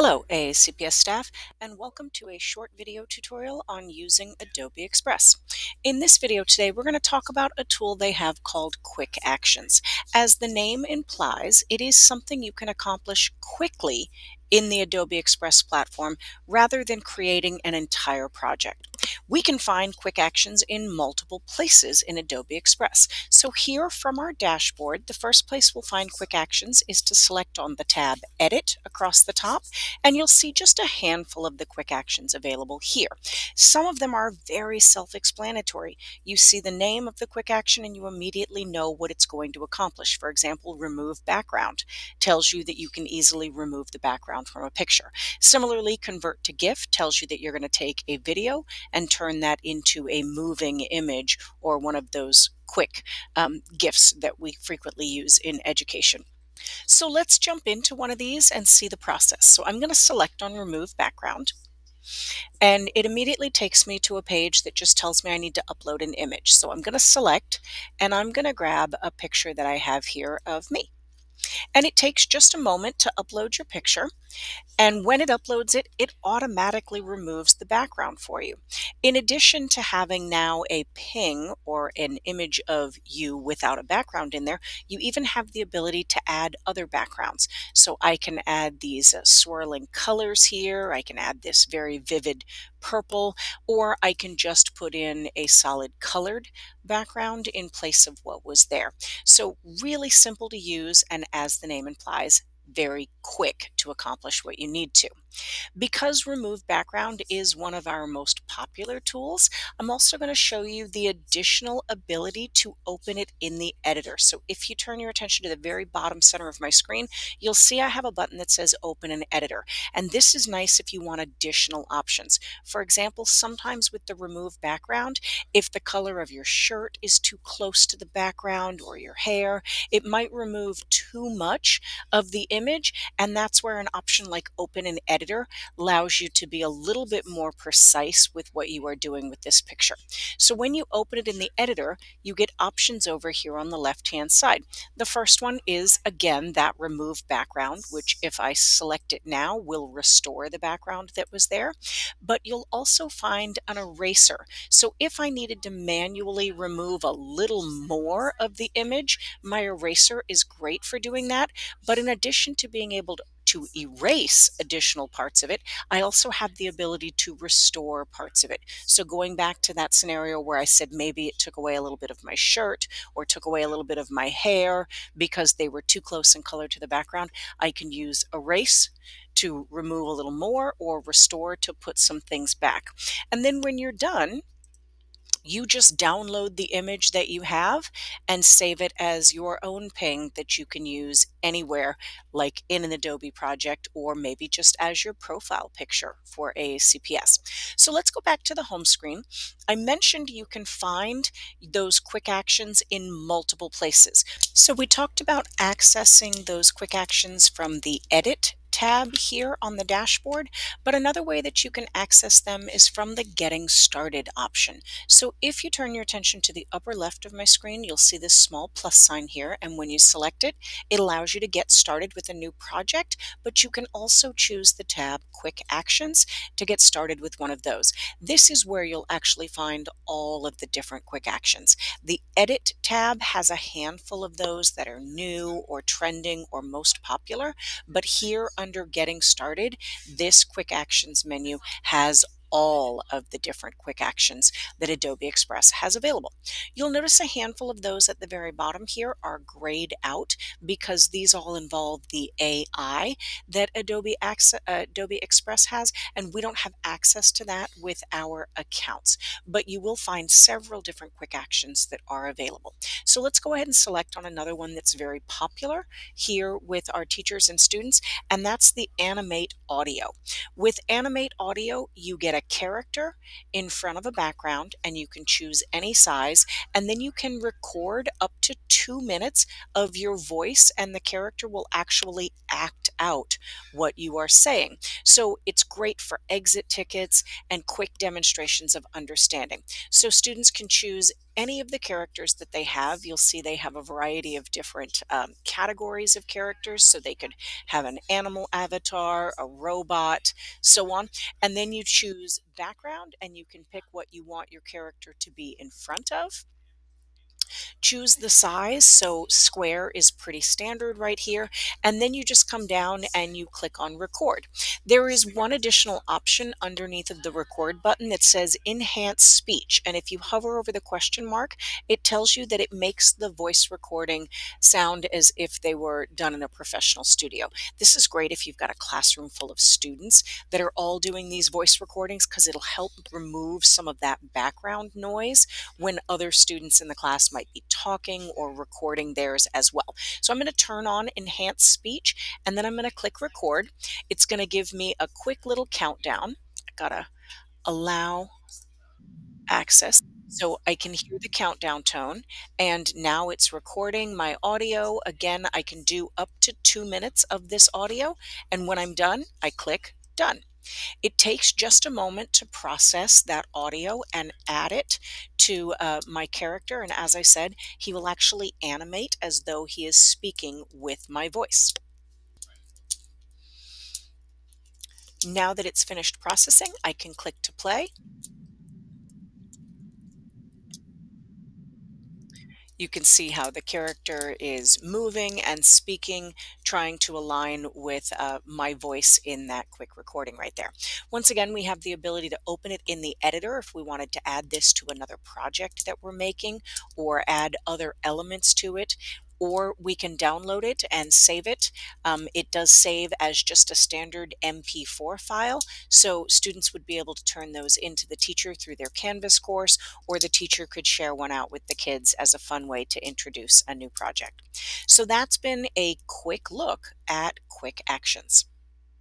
Hello, ACPS staff, and welcome to a short video tutorial on using Adobe Express. In this video today, we're going to talk about a tool they have called Quick Actions. As the name implies, it is something you can accomplish quickly in the Adobe Express platform rather than creating an entire project. We can find quick actions in multiple places in Adobe Express. So here from our dashboard, the first place we'll find quick actions is to select on the tab Edit across the top, and you'll see just a handful of the quick actions available here. Some of them are very self-explanatory. You see the name of the quick action and you immediately know what it's going to accomplish. For example, remove background tells you that you can easily remove the background from a picture. Similarly, convert to GIF tells you that you're going to take a video and turn that into a moving image or one of those quick GIFs that we frequently use in education. So let's jump into one of these and see the process. So I'm going to select on Remove Background, and it immediately takes me to a page that just tells me I need to upload an image. So I'm going to select, and I'm going to grab a picture that I have here of me. And it takes just a moment to upload your picture. And when it uploads it, it automatically removes the background for you. In addition to having now a ping or an image of you without a background in there, you even have the ability to add other backgrounds. So I can add these swirling colors here. I can add this very vivid purple, or I can just put in a solid colored background in place of what was there. So really simple to use, and as the name implies, very quick to accomplish what you need to. Because Remove Background is one of our most popular tools, I'm also going to show you the additional ability to open it in the editor. So if you turn your attention to the very bottom center of my screen, you'll see I have a button that says Open an Editor. And this is nice if you want additional options. For example, sometimes with the Remove Background, if the color of your shirt is too close to the background or your hair, it might remove too much of the image, and that's where an option like Open an Editor allows you to be a little bit more precise with what you are doing with this picture. So when you open it in the editor, you get options over here on the left-hand side. The first one is, again, that remove background, which if I select it now, will restore the background that was there. But you'll also find an eraser. So if I needed to manually remove a little more of the image, my eraser is great for doing that. But in addition to being able to erase additional parts of it, I also have the ability to restore parts of it. So going back to that scenario where I said maybe it took away a little bit of my shirt or took away a little bit of my hair because they were too close in color to the background, I can use erase to remove a little more or restore to put some things back. And then when you're done, you just download the image that you have and save it as your own ping that you can use anywhere, like in an Adobe project or maybe just as your profile picture for ACPS. So let's go back to the home screen. I mentioned you can find those quick actions in multiple places. So we talked about accessing those quick actions from the Edit tab here on the dashboard, but another way that you can access them is from the Getting Started option. So if you turn your attention to the upper left of my screen, you'll see this small plus sign here, and when you select it, it allows you to get started with a new project, but you can also choose the tab Quick Actions to get started with one of those. This is where you'll actually find all of the different quick actions. The Edit tab has a handful of those that are new or trending or most popular, but here under Getting Started, this Quick Actions menu has all of the different quick actions that Adobe Express has available. You'll notice a handful of those at the very bottom here are grayed out because these all involve the AI that Adobe Express has, and we don't have access to that with our accounts. But you will find several different quick actions that are available. So let's go ahead and select on another one that's very popular here with our teachers and students, and that's the Animate Audio. With Animate Audio, you get a character in front of a background, and you can choose any size, and then you can record up to 2 minutes of your voice, and the character will actually act out what you are saying. So it's great for exit tickets and quick demonstrations of understanding. So students can choose any of the characters that they have. You'll see they have a variety of different categories of characters. So they could have an animal avatar, a robot, so on. And then you choose background and you can pick what you want your character to be in front of. Choose the size, so square is pretty standard right here, and then you just come down and you click on record. There is one additional option underneath of the record button that says enhance speech, and if you hover over the question mark, it tells you that it makes the voice recording sound as if they were done in a professional studio. This is great if you've got a classroom full of students that are all doing these voice recordings, because it'll help remove some of that background noise when other students in the class might be talking or recording theirs as well. So I'm going to turn on enhance speech and then I'm going to click record. It's going to give me a quick little countdown. I gotta allow access so I can hear the countdown tone, and now it's recording my audio. Again, I can do up to 2 minutes of this audio, and when I'm done, I click done. It takes just a moment to process that audio and add it to my character. And as I said, he will actually animate as though he is speaking with my voice. Now that it's finished processing, I can click to play. You can see how the character is moving and speaking, trying to align with my voice in that quick recording right there. Once again, we have the ability to open it in the editor if we wanted to add this to another project that we're making or add other elements to it. Or we can download it and save it. It does save as just a standard MP4 file, so students would be able to turn those into the teacher through their Canvas course, or the teacher could share one out with the kids as a fun way to introduce a new project. So that's been a quick look at quick actions.